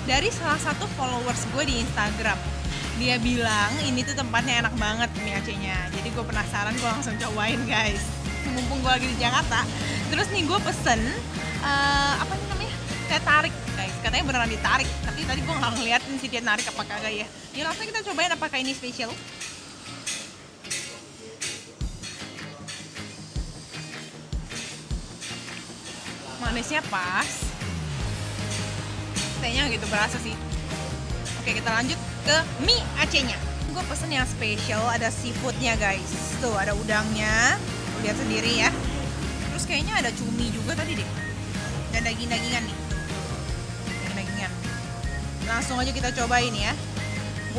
dari salah satu followers gue di Instagram. Dia bilang ini tuh tempatnya enak banget mie Aceh-nya. Jadi gue penasaran, gue langsung cobain guys. Mumpung gue lagi di Jakarta. Terus nih gue pesen apa nih namanya? Teh tarik guys. Katanya beneran ditarik. Tapi tadi gue nggak ngeliatin sih dia narik apa kagak ya. Ya langsung kita cobain apakah ini spesial. Manisnya pas, tehnya gitu berasa sih. Oke, kita lanjut ke mie Aceh-nya. Gue pesen yang spesial, ada seafoodnya guys. Tuh ada udangnya, lihat sendiri ya. Terus kayaknya ada cumi juga tadi deh. Dan daging-dagingan nih. Daging-dagingan. Langsung aja kita cobain ya.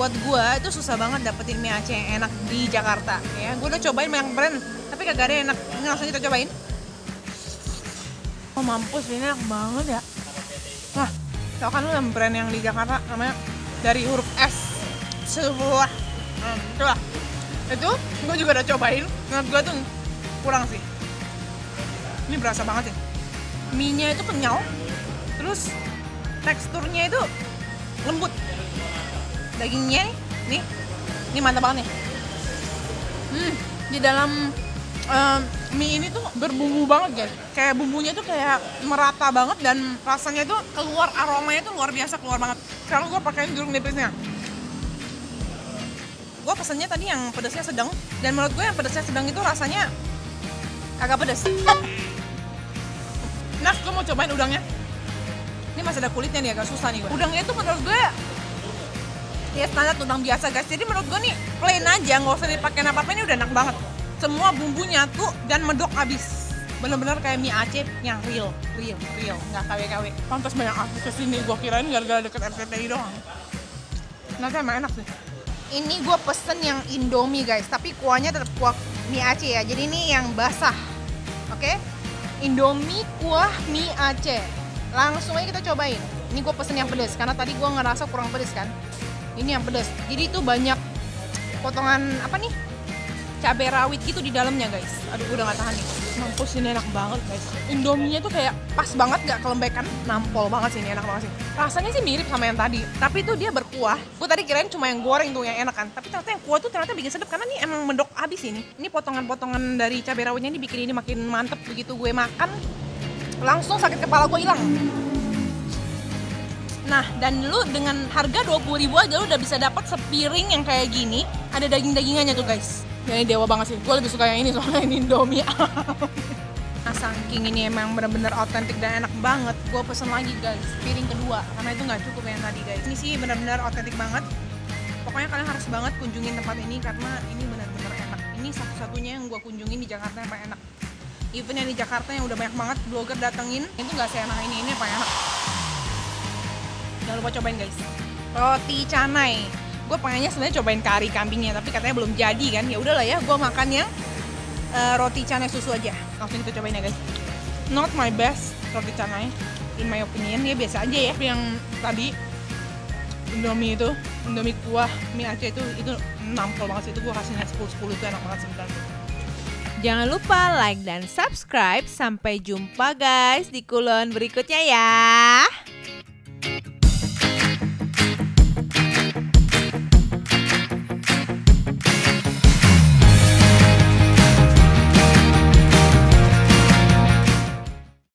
Buat gue itu susah banget dapetin mie Aceh yang enak di Jakarta ya. Gue udah cobain banyak brand, tapi kagak ada yang enak. Ini langsung kita cobain. Oh mampus, ini enak banget ya. Nah, tau kan lu yang brand yang di Jakarta namanya dari huruf S. Sebuah coba. Itu gue juga udah cobain. Menurut gue tuh kurang sih. Ini berasa banget sih. Mie-nya itu kenyal. Terus teksturnya itu lembut. Dagingnya nih ini mantap banget nih. Di dalam mie ini tuh berbumbu banget guys. Kayak bumbunya tuh kayak merata banget dan rasanya tuh keluar, aromanya tuh luar biasa, keluar banget. Sekarang gue pakein jeruk nipisnya. Gue pesennya tadi yang pedasnya sedang, dan menurut gue yang pedasnya sedang itu rasanya agak pedas. Nah, gue mau cobain udangnya. Ini masih ada kulitnya nih, agak susah nih gue. Udangnya itu menurut gue ya standar udang biasa guys. Jadi menurut gue nih plain aja, nggak usah dipakai apa-apa, ini udah enak banget. Semua bumbu nyatu dan medok abis. Bener-bener kayak mie Aceh yang real, nggak KW-KW. Pantas banyak artis kesini, gue kirain gara-gara deket RCTI doang. Nah, emang enak sih. Ini gue pesen yang Indomie guys, tapi kuahnya tetap kuah mie Aceh ya. Jadi ini yang basah, oke? Indomie kuah mie Aceh. Langsung aja kita cobain. Ini gue pesen yang pedas, karena tadi gue ngerasa kurang pedas kan. Ini yang pedas. Jadi itu banyak potongan apa nih? Cabai rawit gitu di dalamnya guys. Aduh, gue udah gak tahan nih. Mampus, ini enak banget guys. Indominya tuh kayak pas banget, gak kelembekan. Nampol banget sih, ini enak banget sih. Rasanya sih mirip sama yang tadi, tapi itu dia berkuah. Gue tadi kirain cuma yang goreng tuh yang enak kan. Tapi ternyata yang kuah tuh ternyata bikin sedap, karena ini emang mendok abis ini. Ini potongan-potongan dari cabai rawitnya ini bikin ini makin mantep. Begitu gue makan, langsung sakit kepala gue hilang. Nah, dan lu dengan harga 20.000 aja lu udah bisa dapat sepiring yang kayak gini. Ada daging-dagingannya tuh guys. Ya, ini dewa banget sih. Gue lebih suka yang ini soalnya ini Indomie. Nah, saking ini emang bener-bener otentik dan enak banget, gue pesen lagi guys, piring kedua. Karena itu nggak cukup yang tadi guys. Ini sih bener-bener otentik banget. Pokoknya kalian harus banget kunjungin tempat ini karena ini bener-bener enak. Ini satu-satunya yang gue kunjungin di Jakarta yang paling enak. Even yang di Jakarta yang udah banyak banget blogger datengin, itu nggak seenak ini yang paling enak. Jangan lupa cobain guys. Roti canai. Gue pengennya sebenarnya cobain kari kambingnya, tapi katanya belum jadi kan. Ya udahlah ya, gue makan yang roti canai susu aja. Langsung kita cobain ya guys. Not my best roti canai, in my opinion. Ya biasa aja ya. Yang tadi Indomie itu, Indomie kuah mie Aceh itu nampol banget sih. Itu gue kasihnya 10/10, itu enak banget sebenarnya. Jangan lupa like dan subscribe. Sampai jumpa guys di kulon berikutnya ya.